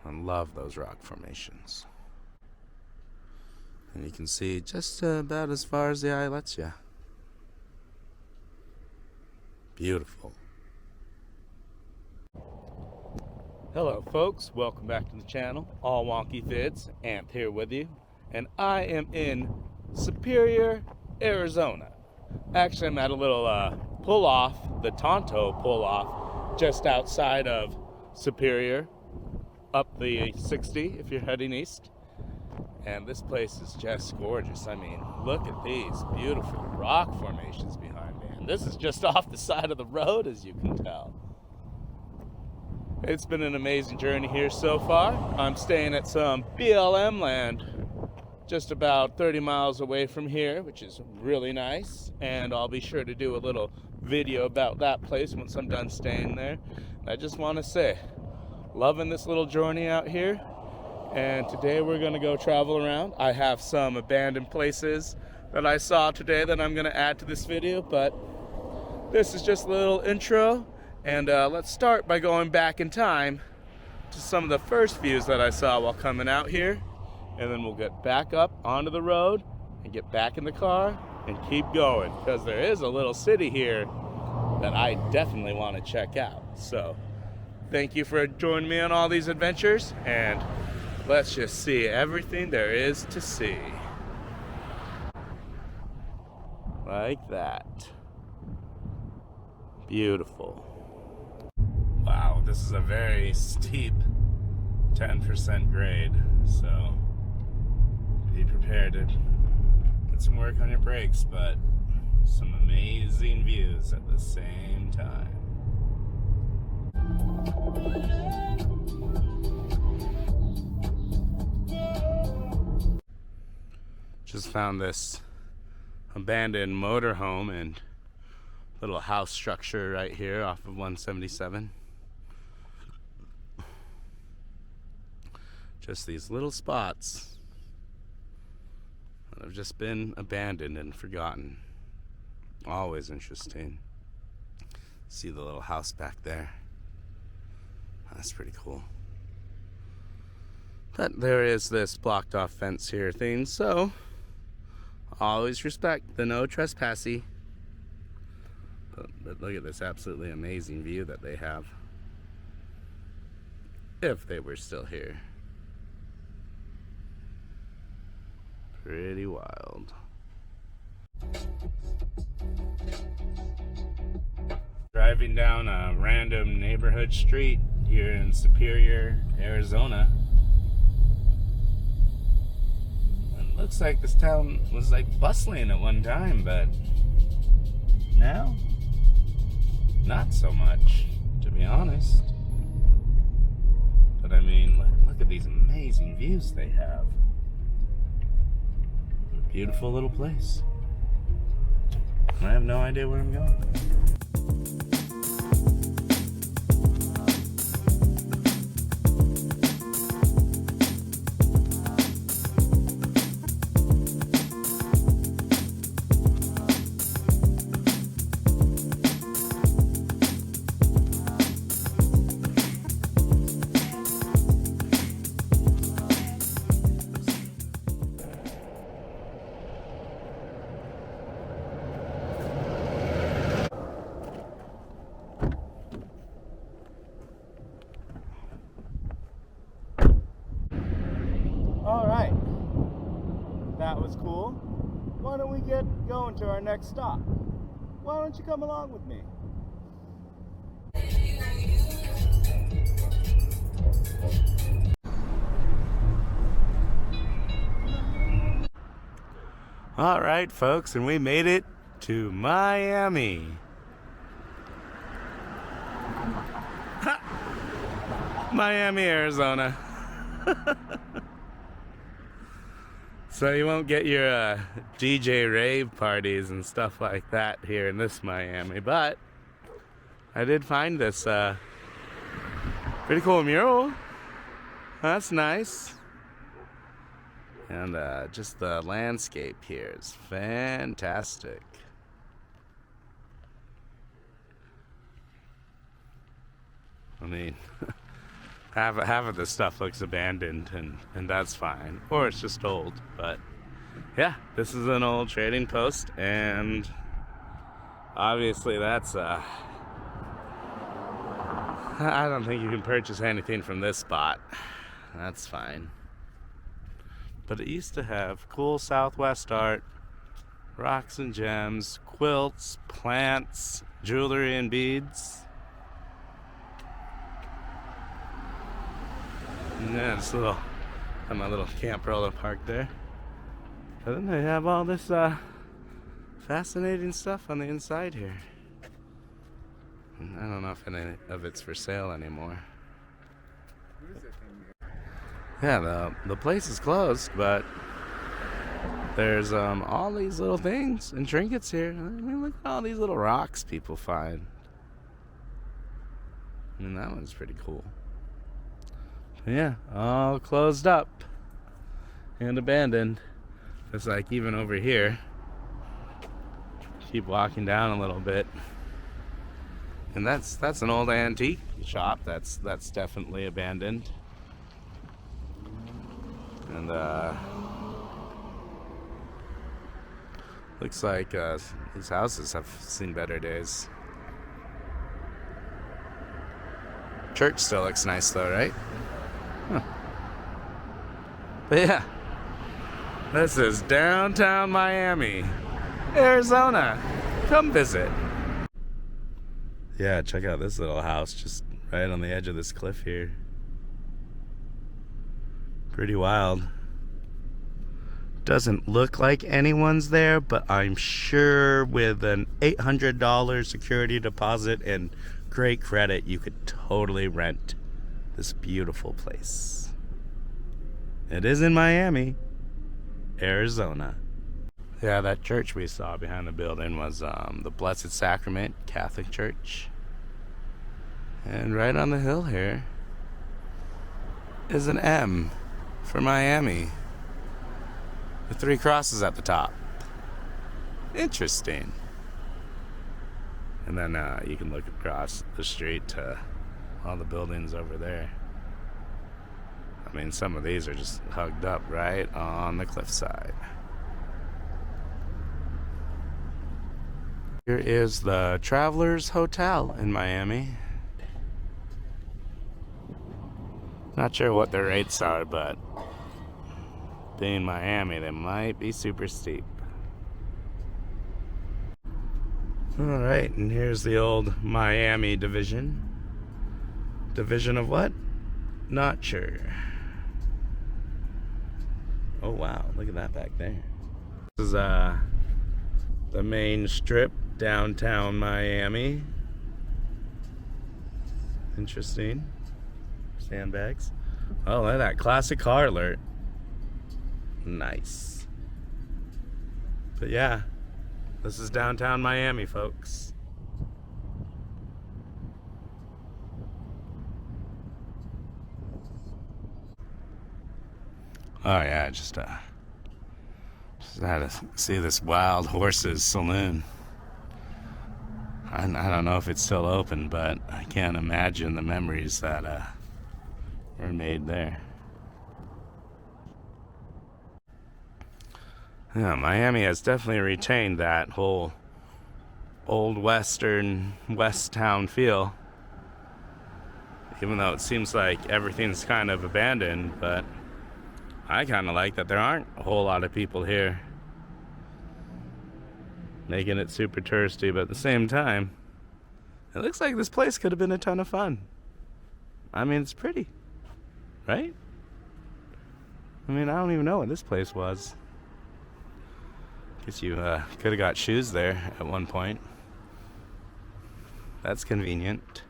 I love those rock formations. And you can see just about as far as the eye lets you. Beautiful. Hello folks, welcome back to the channel. All Wonky Vids, Ant here with you. And I am in Superior, Arizona. Actually, I'm at a little pull-off, the Tonto pull-off, just outside of Superior, up the 60 if you're heading east. And this place is just gorgeous. I mean, look at these beautiful rock formations behind me. And this is just off the side of the road, as you can tell. It's been an amazing journey here so far. I'm staying at some BLM land just about 30 miles away from here, which is really nice. And I'll be sure to do a little video about that place once I'm done staying there. And I just want to say, loving this little journey out here. And today we're going to go travel around. I have some abandoned places that I saw today that I'm going to add to this video, but this is just a little intro. And let's start by going back in time to some of the first views that I saw while coming out here. And then we'll get back up onto the road and get back in the car and keep going. Because there is a little city here that I definitely want to check out. So thank you for joining me on all these adventures. And let's just see everything there is to see. Like that. Beautiful. Wow, this is a very steep 10% grade, so be prepared to put some work on your brakes, but some amazing views at the same time. Just found this abandoned motorhome and little house structure right here off of 177. Just these little spots that have just been abandoned and forgotten. Always interesting. See the little house back there. That's pretty cool. But there is this blocked off fence here thing, so always respect the no trespassy. But look at this absolutely amazing view that they have. If they were still here. Pretty wild. Driving down a random neighborhood street here in Superior, Arizona. It looks like this town was like bustling at one time, but now, not so much, to be honest. But I mean, look at these amazing views they have. Beautiful little place. I have no idea where I'm going. That was cool. Why don't we get going to our next stop? Why don't you come along with me? All right, folks, and we made it to Miami. Miami, Arizona. So you won't get your DJ rave parties and stuff like that here in this Miami, but I did find this pretty cool mural. That's nice. And just the landscape here is fantastic. I mean, half of the stuff looks abandoned, and that's fine, or it's just old. But yeah, this is an old trading post, and obviously that's I don't think you can purchase anything from this spot. That's fine. But it used to have cool Southwest art, rocks and gems, quilts, plants, jewelry and beads. And then it's got my little camp roller parked there. But then they have all this fascinating stuff on the inside here. And I don't know if any of it's for sale anymore. Yeah, the place is closed, but there's all these little things and trinkets here. I mean, look at all these little rocks people find. I mean, that one's pretty cool. But yeah, all closed up and abandoned. It's like even over here. Keep walking down a little bit, and that's an old antique shop. That's definitely abandoned. And looks like these houses have seen better days. Church still looks nice though, right? Huh. But yeah, this is downtown Miami, Arizona. Come visit. Yeah, check out this little house just right on the edge of this cliff here. Pretty wild. Doesn't look like anyone's there, but I'm sure with an $800 security deposit and great credit, you could totally rent this beautiful place. It is in Miami, Arizona. Yeah, that church we saw behind the building was the Blessed Sacrament Catholic Church. And right on the hill here is an M for Miami, with 3 crosses at the top. Interesting. And then you can look across the street to all the buildings over there. I mean, some of these are just hugged up right on the cliffside. Here is the Travelers Hotel in Miami. Not sure what the rates are, but being Miami, they might be super steep. Alright, and here's the old Miami division. Division of what? Not sure. Oh wow, look at that back there. This is the main strip, downtown Miami. Interesting. Sandbags. Oh, look at that classic car alert. Nice. But yeah, this is downtown Miami, folks. Oh yeah, just had to see this Wild Horses Saloon. I don't know if it's still open, but I can't imagine the memories that were made there. Yeah, Miami has definitely retained that whole old western west town feel, even though it seems like everything's kind of abandoned. But I kind of like that there aren't a whole lot of people here, making it super touristy. But at the same time, it looks like this place could have been a ton of fun. I mean, it's pretty, right? I mean, I don't even know what this place was. Guess you could have got shoes there at one point. That's convenient.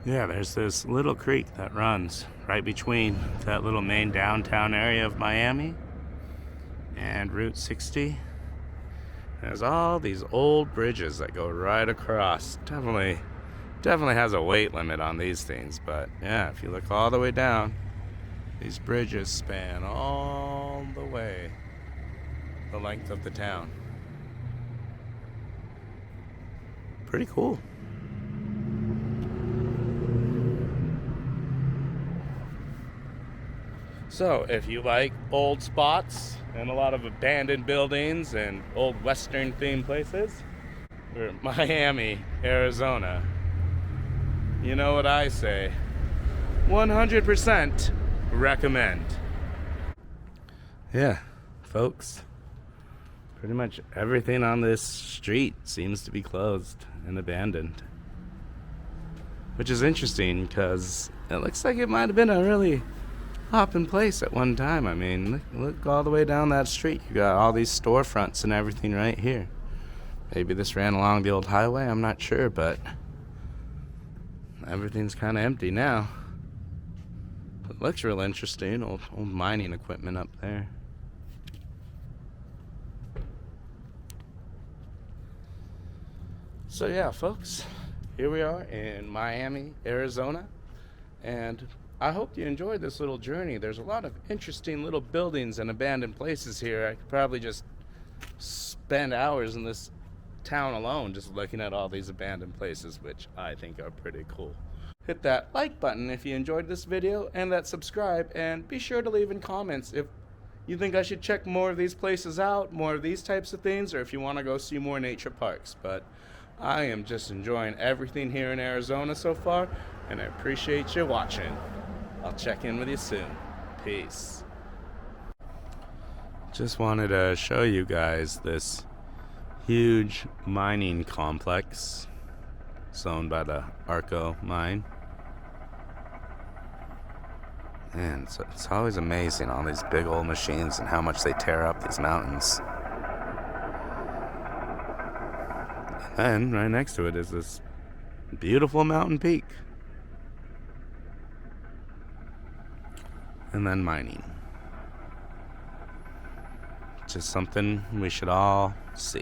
Yeah, there's this little creek that runs right between that little main downtown area of Miami and Route 60. There's all these old bridges that go right across. Definitely has a weight limit on these things, but yeah, if you look all the way down, these bridges span all the way the length of the town. Pretty cool. So if you like old spots and a lot of abandoned buildings and old Western themed places, we're in Miami, Arizona. You know what I say? 100% recommend. Yeah, folks. Pretty much everything on this street seems to be closed and abandoned. Which is interesting because it looks like it might have been a really hopping place at one time. I mean, look all the way down that street. You got all these storefronts and everything right here. Maybe this ran along the old highway, I'm not sure, but everything's kind of empty now. It looks real interesting. Old mining equipment up there. So yeah, folks, here we are in Miami, Arizona, and I hope you enjoyed this little journey. There's a lot of interesting little buildings and abandoned places here. I could probably just spend hours in this town alone just looking at all these abandoned places, which I think are pretty cool. Hit that like button if you enjoyed this video, and that subscribe, and be sure to leave in comments if you think I should check more of these places out, more of these types of things, or if you want to go see more nature parks. But I am just enjoying everything here in Arizona so far, and I appreciate you watching. I'll check in with you soon. Peace. Just wanted to show you guys this huge mining complex. It's owned by the Arco mine. And it's always amazing, all these big old machines and how much they tear up these mountains. And right next to it is this beautiful mountain peak. And then mining. Just something we should all see.